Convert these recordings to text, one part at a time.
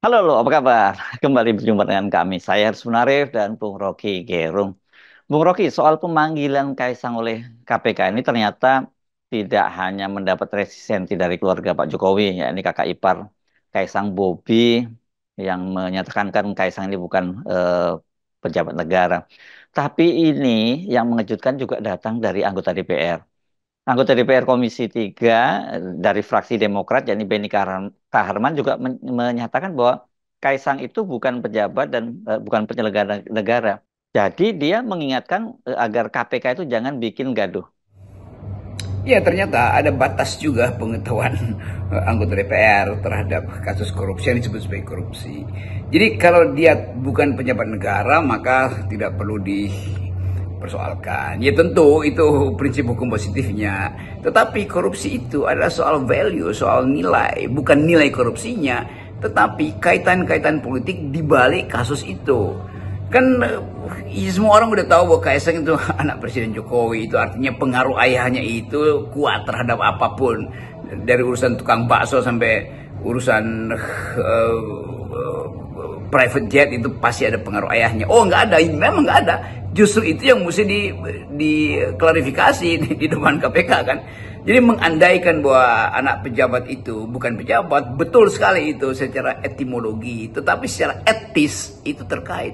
Halo, apa kabar? Kembali berjumpa dengan kami. Saya Harus Munarif dan Bung Rocky Gerung. Bung Rocky, soal pemanggilan Kaisang oleh KPK ini ternyata tidak hanya mendapat resistensi dari keluarga Pak Jokowi, yakni kakak ipar Kaisang Bobi yang menyatakan kan Kaisang ini bukan pejabat negara. Tapi ini yang mengejutkan juga datang dari anggota DPR. Anggota DPR Komisi 3 dari fraksi Demokrat, yakni Benny Kaharman juga menyatakan bahwa Kaisang itu bukan pejabat dan bukan penyelenggara negara. Jadi dia mengingatkan agar KPK itu jangan bikin gaduh. Ya, ternyata ada batas juga pengetahuan anggota DPR terhadap kasus korupsi yang disebut sebagai korupsi. Jadi kalau dia bukan pejabat negara maka tidak perlu dipersoalkan. Ya tentu itu prinsip hukum positifnya. Tetapi korupsi itu adalah soal value, soal nilai, bukan nilai korupsinya, tetapi kaitan-kaitan politik di balik kasus itu. Kan semua orang udah tahu bahwa Kaisang itu anak Presiden Jokowi, itu artinya pengaruh ayahnya itu kuat terhadap apapun, dari urusan tukang bakso sampai urusan private jet itu pasti ada pengaruh ayahnya. Oh, nggak ada, memang nggak ada. Justru itu yang mesti diklarifikasi di depan KPK kan. Jadi mengandaikan bahwa anak pejabat itu bukan pejabat, betul sekali itu secara etimologi, tetapi secara etis itu terkait.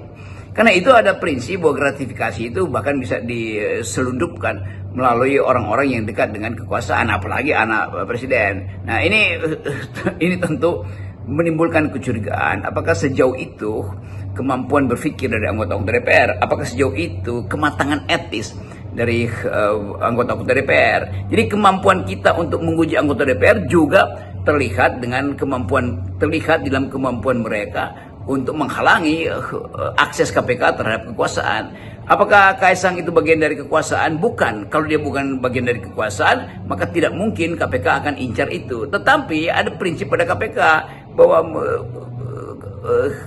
Karena itu ada prinsip bahwa gratifikasi itu bahkan bisa diselundupkan melalui orang-orang yang dekat dengan kekuasaan, apalagi anak presiden. Nah ini tentu menimbulkan kecurigaan. Apakah sejauh itu kemampuan berpikir dari anggota-anggota DPR? Apakah sejauh itu kematangan etis dari anggota-anggota DPR? Jadi kemampuan kita untuk menguji anggota DPR juga terlihat dalam kemampuan mereka untuk menghalangi akses KPK terhadap kekuasaan. Apakah Kaisang itu bagian dari kekuasaan? Bukan. Kalau dia bukan bagian dari kekuasaan, maka tidak mungkin KPK akan incar itu. Tetapi ada prinsip pada KPK bahwa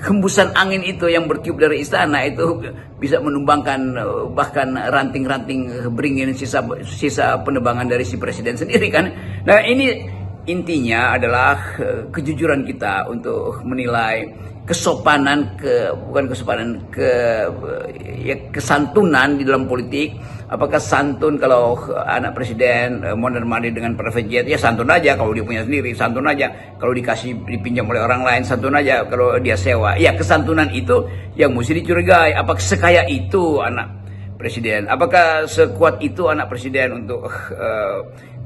hembusan angin itu yang bertiup dari istana itu bisa menumbangkan bahkan ranting-ranting beringin sisa penebangan dari si presiden sendiri kan. Nah ini intinya adalah kejujuran kita untuk menilai kesantunan di dalam politik. Apakah santun kalau anak presiden mondar-mandir dengan private jet? Ya santun aja kalau dia punya sendiri, santun aja kalau dipinjam oleh orang lain, santun aja kalau dia sewa. Ya kesantunan itu yang mesti dicurigai. Apakah sekaya itu anak presiden? Apakah sekuat itu anak presiden untuk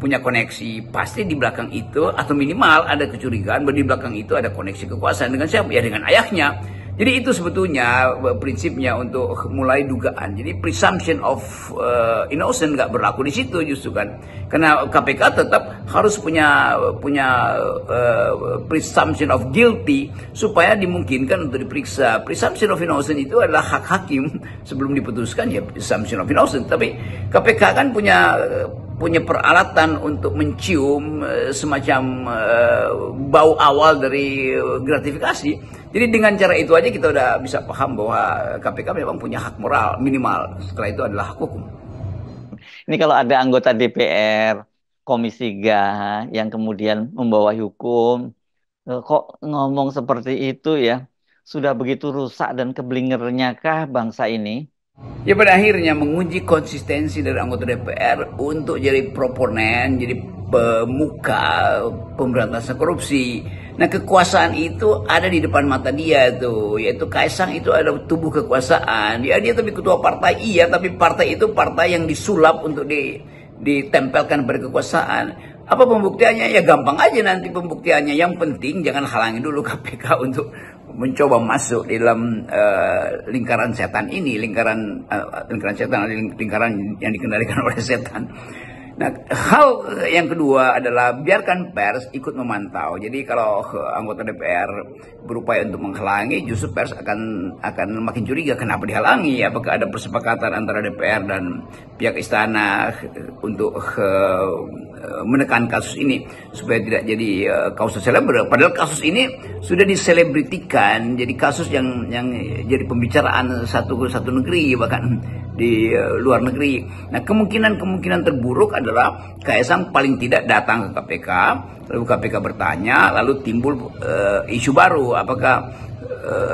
punya koneksi? Pasti di belakang itu, atau minimal ada kecurigaan bahwa di belakang itu ada koneksi kekuasaan dengan siapa? Ya dengan ayahnya. Jadi itu sebetulnya prinsipnya untuk mulai dugaan. Jadi presumption of innocent nggak berlaku di situ justru kan. Karena KPK tetap harus punya presumption of guilty supaya dimungkinkan untuk diperiksa. Presumption of innocent itu adalah hak hakim sebelum diputuskan ya presumption of innocent. Tapi KPK kan punya peralatan untuk mencium semacam bau awal dari gratifikasi. Jadi dengan cara itu aja kita udah bisa paham bahwa KPK memang punya hak moral minimal. Setelah itu adalah hak hukum. Ini kalau ada anggota DPR Komisi 3 yang kemudian membawa hukum, kok ngomong seperti itu ya? Sudah begitu rusak dan keblingernya kah bangsa ini? Ya pada akhirnya menguji konsistensi dari anggota DPR untuk jadi proponen, jadi pemuka pemberantasan korupsi. Nah kekuasaan itu ada di depan mata dia tuh, yaitu Kaisang itu ada tubuh kekuasaan. Ya dia tapi ketua partai iya, tapi partai itu partai yang disulap untuk ditempelkan pada kekuasaan. Apa pembuktiannya? Ya gampang aja nanti pembuktiannya. Yang penting jangan halangi dulu KPK untuk mencoba masuk di dalam lingkaran setan ini, lingkaran yang dikendalikan oleh setan. Nah, hal yang kedua adalah biarkan pers ikut memantau. Jadi kalau anggota DPR berupaya untuk menghalangi, justru pers akan makin curiga kenapa dihalangi. Apakah ada kesepakatan antara DPR dan pihak istana untuk menekan kasus ini supaya tidak jadi kasus seleber. Padahal kasus ini sudah diselebritikan, jadi kasus yang jadi pembicaraan satu negeri bahkan di luar negeri. Nah kemungkinan terburuk adalah adalah Kaisang paling tidak datang ke KPK, lalu KPK bertanya, lalu timbul isu baru, apakah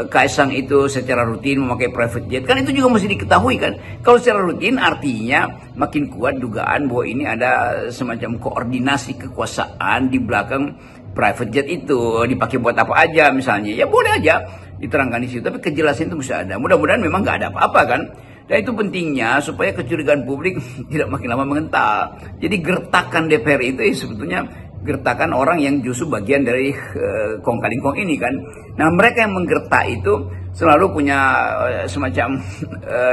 Kaisang itu secara rutin memakai private jet, kan itu juga mesti diketahui kan. Kalau secara rutin artinya makin kuat dugaan bahwa ini ada semacam koordinasi kekuasaan di belakang private jet itu, dipakai buat apa aja misalnya, ya boleh aja diterangkan di situ, tapi kejelasan itu mesti ada. Mudah-mudahan memang nggak ada apa-apa kan. Dan itu pentingnya supaya kecurigaan publik tidak makin lama mengental. Jadi gertakan DPR itu sebetulnya gertakan orang yang justru bagian dari kong kali kong ini kan. Nah mereka yang menggertak itu selalu punya semacam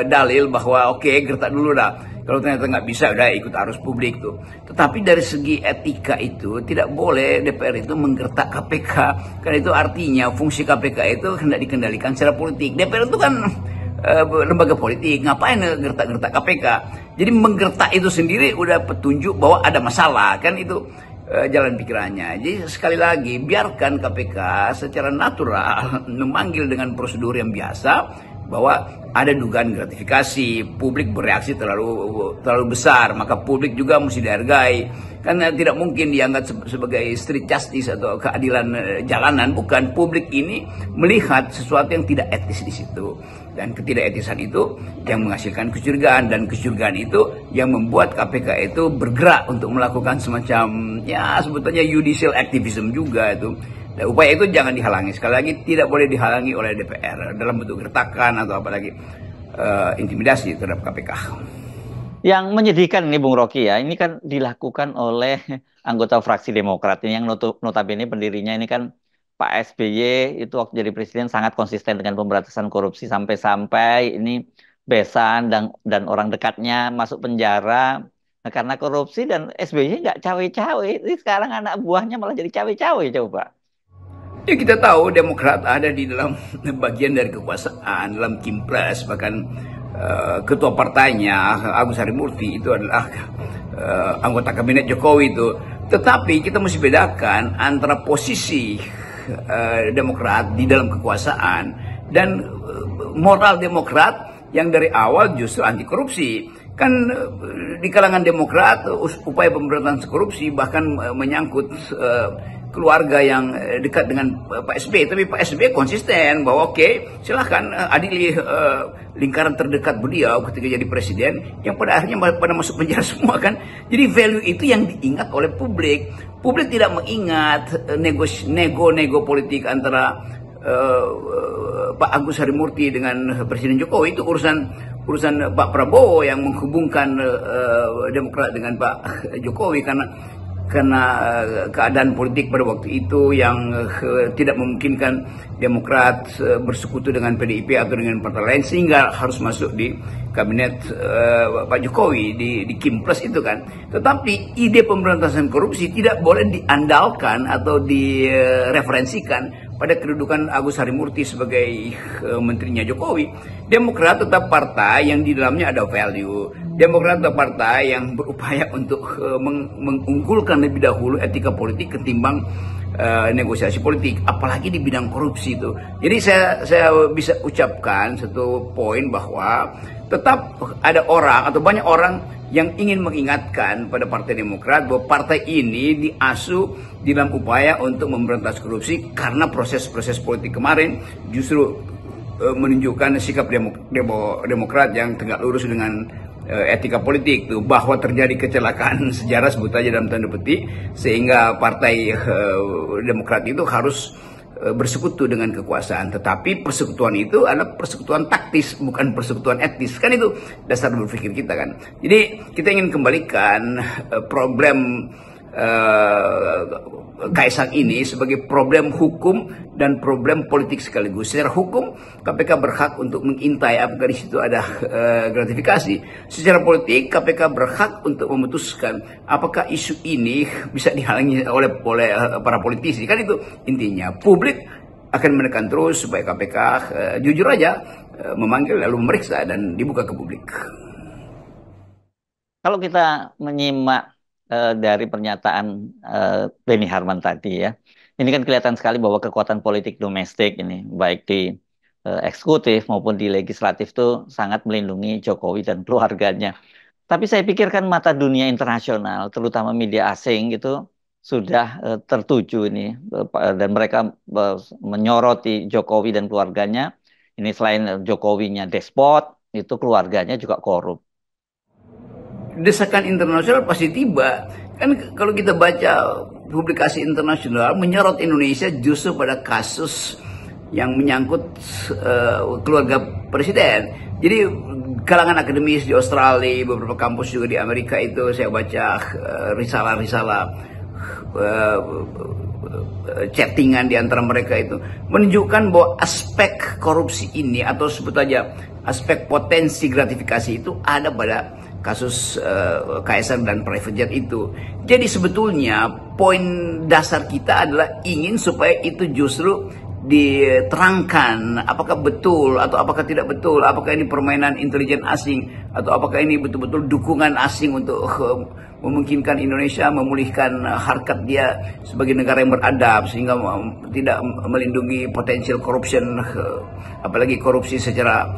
dalil bahwa oke, gertak dulu dah. Kalau ternyata nggak bisa udah ikut arus publik tuh. Tetapi dari segi etika itu tidak boleh DPR itu menggertak KPK. Karena itu artinya fungsi KPK itu hendak dikendalikan secara politik. DPR itu kan lembaga politik, ngapain gertak-gertak KPK? Jadi menggertak itu sendiri udah petunjuk bahwa ada masalah, kan itu jalan pikirannya. Jadi sekali lagi biarkan KPK secara natural memanggil dengan prosedur yang biasa bahwa ada dugaan gratifikasi, publik bereaksi terlalu besar, maka publik juga mesti dihargai. Karena tidak mungkin dianggap sebagai street justice atau keadilan jalanan, bukan. Publik ini melihat sesuatu yang tidak etis di situ. Dan ketidaketisan itu yang menghasilkan kecurigaan, dan kecurigaan itu yang membuat KPK itu bergerak untuk melakukan semacam ya sebetulnya judicial activism juga itu. Dan upaya itu jangan dihalangi. Sekali lagi tidak boleh dihalangi oleh DPR dalam bentuk gertakan atau apalagi intimidasi terhadap KPK. Yang menyedihkan ini Bung Rocky ya, ini kan dilakukan oleh anggota fraksi Demokrat ini yang notabene pendirinya ini kan Pak SBY itu waktu jadi presiden sangat konsisten dengan pemberantasan korupsi sampai-sampai ini besan dan orang dekatnya masuk penjara karena korupsi, dan SBY nggak cawe-cawe. Ini sekarang anak buahnya malah jadi cawe-cawe coba. Ya kita tahu Demokrat ada di dalam bagian dari kekuasaan dalam Kimpres, bahkan ketua partainya Agus Harimurti itu adalah anggota kabinet Jokowi itu. Tetapi kita mesti bedakan antara posisi Demokrat di dalam kekuasaan dan moral Demokrat yang dari awal justru anti korupsi. Kan di kalangan Demokrat upaya pemberantasan korupsi bahkan menyangkut keluarga yang dekat dengan Pak SBY, tapi Pak SBY konsisten bahwa oke, silahkan adili lingkaran terdekat beliau ketika jadi presiden yang pada akhirnya pada masuk penjara semua kan. Jadi value itu yang diingat oleh publik. Publik tidak mengingat nego politik antara Pak Agus Harimurti dengan Presiden Jokowi. Itu urusan Pak Prabowo yang menghubungkan Demokrat dengan Pak Jokowi karena keadaan politik pada waktu itu yang tidak memungkinkan Demokrat bersekutu dengan PDIP atau dengan partai lain sehingga harus masuk di kabinet Pak Jokowi di Kimpres itu kan. Tetapi ide pemberantasan korupsi tidak boleh diandalkan atau direferensikan pada kedudukan Agus Harimurti sebagai menterinya Jokowi. Demokrat tetap partai yang di dalamnya ada value. Demokrat tetap partai yang berupaya untuk mengunggulkan lebih dahulu etika politik ketimbang negosiasi politik, apalagi di bidang korupsi itu. Jadi saya bisa ucapkan satu poin bahwa tetap ada orang atau banyak orang yang ingin mengingatkan pada Partai Demokrat bahwa partai ini diasuh dalam upaya untuk memberantas korupsi karena proses-proses politik kemarin justru menunjukkan sikap Demokrat yang tegak lurus dengan etika politik tuh, bahwa terjadi kecelakaan sejarah sebut aja dalam tanda petik sehingga partai Demokrat itu harus bersekutu dengan kekuasaan. Tetapi persekutuan itu adalah persekutuan taktis, bukan persekutuan etis. Kan itu dasar berpikir kita kan. Jadi kita ingin kembalikan problem Kaisang ini sebagai problem hukum dan problem politik sekaligus. Secara hukum KPK berhak untuk mengintai apakah di situ ada gratifikasi. Secara politik KPK berhak untuk memutuskan apakah isu ini bisa dihalangi oleh para politisi. Kan itu intinya. Publik akan menekan terus supaya KPK jujur aja memanggil lalu memeriksa dan dibuka ke publik. Kalau kita menyimak dari pernyataan Beni Harman tadi ya, ini kan kelihatan sekali bahwa kekuatan politik domestik ini baik di eksekutif maupun di legislatif itu sangat melindungi Jokowi dan keluarganya. Tapi saya pikirkan mata dunia internasional, terutama media asing itu sudah tertuju ini dan mereka menyoroti Jokowi dan keluarganya. Ini selain Jokowinya despot, itu keluarganya juga korup. Desakan internasional pasti tiba. Kan kalau kita baca publikasi internasional menyorot Indonesia justru pada kasus yang menyangkut keluarga presiden. Jadi kalangan akademis di Australia, beberapa kampus juga di Amerika itu saya baca risalah-risalah chattingan di antara mereka itu menunjukkan bahwa aspek korupsi ini atau sebut aja aspek potensi gratifikasi itu ada pada kasus Kaisang dan private jet itu. Jadi sebetulnya poin dasar kita adalah ingin supaya itu justru diterangkan apakah betul atau apakah tidak betul, apakah ini permainan intelijen asing atau apakah ini betul-betul dukungan asing untuk memungkinkan Indonesia memulihkan harkat dia sebagai negara yang beradab sehingga tidak melindungi potensial corruption, apalagi korupsi secara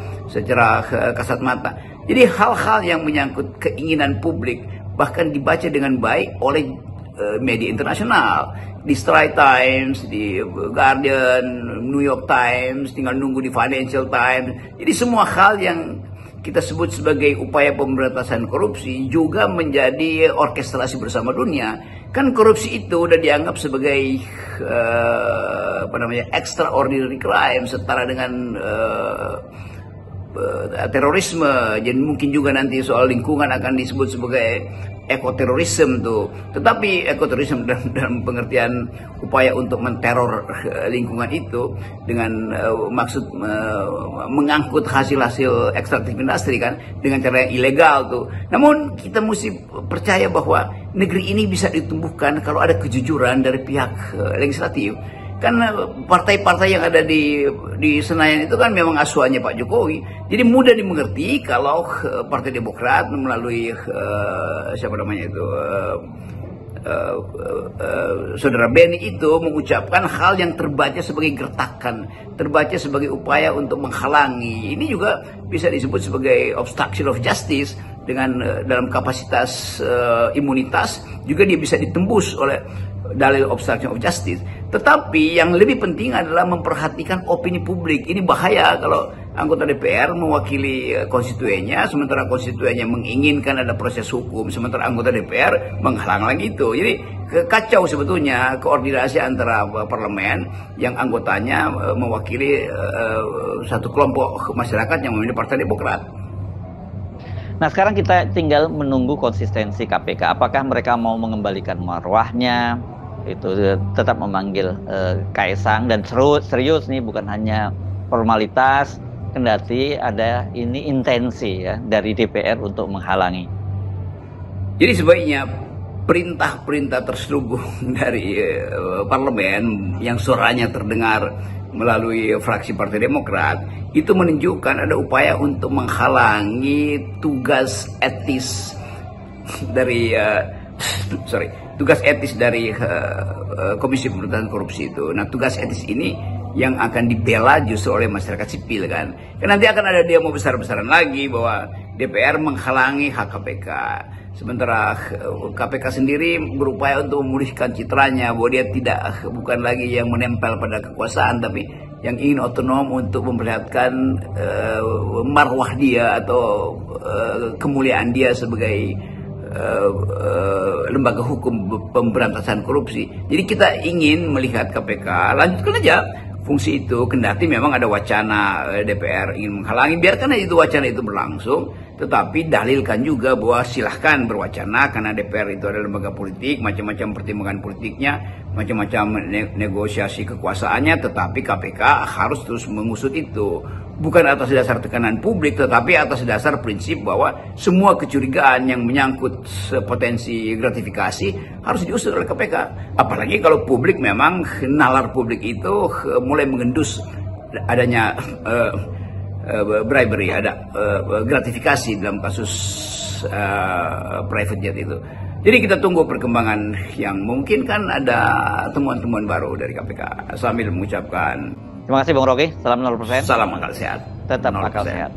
kasat mata. Jadi hal-hal yang menyangkut keinginan publik bahkan dibaca dengan baik oleh media internasional, di Straits Times, di Guardian, New York Times, tinggal nunggu di Financial Times. Jadi semua hal yang kita sebut sebagai upaya pemberantasan korupsi juga menjadi orkestrasi bersama dunia. Kan korupsi itu udah dianggap sebagai extraordinary crime, setara dengan terorisme. Jadi mungkin juga nanti soal lingkungan akan disebut sebagai ekoterorisme tuh. Tetapi ekoterorisme dalam pengertian upaya untuk menteror lingkungan itu dengan maksud mengangkut hasil-hasil ekstraktif industri kan dengan cara yang ilegal tuh. Namun kita mesti percaya bahwa negeri ini bisa ditumbuhkan kalau ada kejujuran dari pihak legislatif. Kan partai-partai yang ada di Senayan itu kan memang asuhannya Pak Jokowi. Jadi mudah dimengerti kalau Partai Demokrat melalui Saudara Beni itu mengucapkan hal yang terbaca sebagai gertakan, terbaca sebagai upaya untuk menghalangi. Ini juga bisa disebut sebagai obstruction of justice dengan dalam kapasitas imunitas juga dia bisa ditembus oleh dalil obstruction of justice. Tetapi yang lebih penting adalah memperhatikan opini publik. Ini bahaya kalau anggota DPR mewakili konstituennya, sementara konstituennya menginginkan ada proses hukum, sementara anggota DPR menghalang-halangi itu. Jadi kacau sebetulnya koordinasi antara parlemen yang anggotanya mewakili satu kelompok masyarakat yang memilih Partai Demokrat. Nah, sekarang kita tinggal menunggu konsistensi KPK. Apakah mereka mau mengembalikan marwahnya, itu tetap memanggil Kaisang dan serius nih, bukan hanya formalitas, kendati ada ini intensi ya dari DPR untuk menghalangi. Jadi sebaiknya perintah-perintah terselubung dari parlemen yang suaranya terdengar melalui fraksi Partai Demokrat itu menunjukkan ada upaya untuk menghalangi tugas etis dari tugas etis dari Komisi Pemberantasan Korupsi itu. Nah, tugas etis ini yang akan dibela justru oleh masyarakat sipil kan. Nanti akan ada demo besar-besaran lagi bahwa DPR menghalangi hak KPK. Sementara KPK sendiri berupaya untuk memulihkan citranya bahwa dia bukan lagi yang menempel pada kekuasaan, tapi yang ingin otonom untuk memperlihatkan marwah dia atau kemuliaan dia sebagai lembaga hukum pemberantasan korupsi. Jadi kita ingin melihat KPK lanjutkan aja fungsi itu, kendati memang ada wacana DPR ingin menghalangi, biarkan aja itu wacana itu berlangsung, tetapi dalilkan juga bahwa silahkan berwacana karena DPR itu adalah lembaga politik, macam-macam pertimbangan politiknya, macam-macam negosiasi kekuasaannya, tetapi KPK harus terus mengusut itu. Bukan atas dasar tekanan publik, tetapi atas dasar prinsip bahwa semua kecurigaan yang menyangkut potensi gratifikasi harus diusut oleh KPK. Apalagi kalau publik memang, nalar publik itu mulai mengendus adanya bribery, ada gratifikasi dalam kasus private jet itu. Jadi kita tunggu perkembangan yang mungkin kan ada temuan-temuan baru dari KPK sambil mengucapkan Terima kasih Bung Rocky, salam 0%. salam akal sehat. Tetap 0%. akal sehat.